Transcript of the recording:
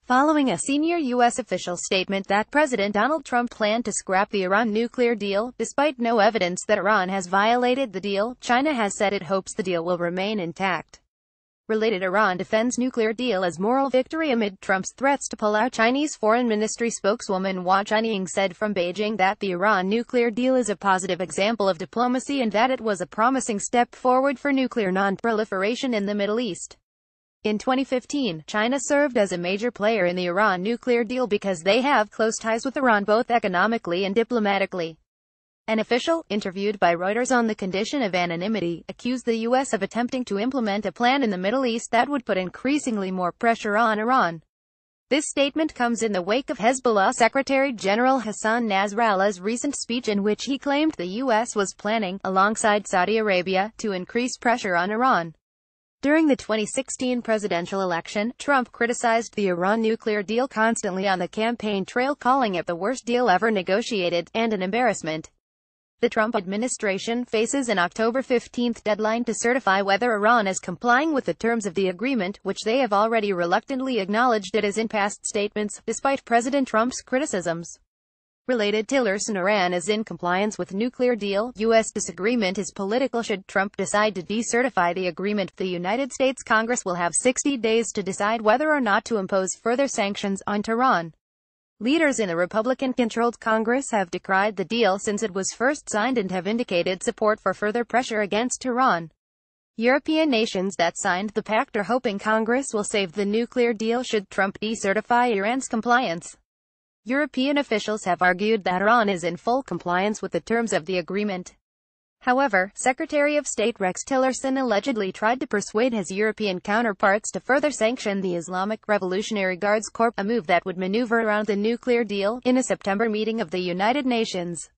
following a senior U.S. official statement that President Donald Trump planned to scrap the Iran nuclear deal. Despite no evidence that Iran has violated the deal, China has said it hopes the deal will remain intact. Related, Iran defends nuclear deal as moral victory amid Trump's threats to pull out. Chinese Foreign Ministry spokeswoman Hua Chunying said from Beijing that the Iran nuclear deal is a positive example of diplomacy and that it was a promising step forward for nuclear non-proliferation in the Middle East. In 2015, China served as a major player in the Iran nuclear deal because they have close ties with Iran both economically and diplomatically. An official, interviewed by Reuters on the condition of anonymity, accused the U.S. of attempting to implement a plan in the Middle East that would put increasingly more pressure on Iran. This statement comes in the wake of Hezbollah Secretary General Hassan Nasrallah's recent speech in which he claimed the U.S. was planning, alongside Saudi Arabia, to increase pressure on Iran. During the 2016 presidential election, Trump criticized the Iran nuclear deal constantly on the campaign trail, calling it the worst deal ever negotiated, and an embarrassment. The Trump administration faces an October 15 deadline to certify whether Iran is complying with the terms of the agreement, which they have already reluctantly acknowledged it is in past statements, despite President Trump's criticisms. Related, Tillerson, Iran is in compliance with nuclear deal. U.S. disagreement is political. Should Trump decide to decertify the agreement, the United States Congress will have 60 days to decide whether or not to impose further sanctions on Tehran. Leaders in the Republican-controlled Congress have decried the deal since it was first signed and have indicated support for further pressure against Tehran. European nations that signed the pact are hoping Congress will save the nuclear deal should Trump decertify Iran's compliance. European officials have argued that Iran is in full compliance with the terms of the agreement. However, Secretary of State Rex Tillerson allegedly tried to persuade his European counterparts to further sanction the Islamic Revolutionary Guards Corps, a move that would maneuver around the nuclear deal, in a September meeting of the United Nations.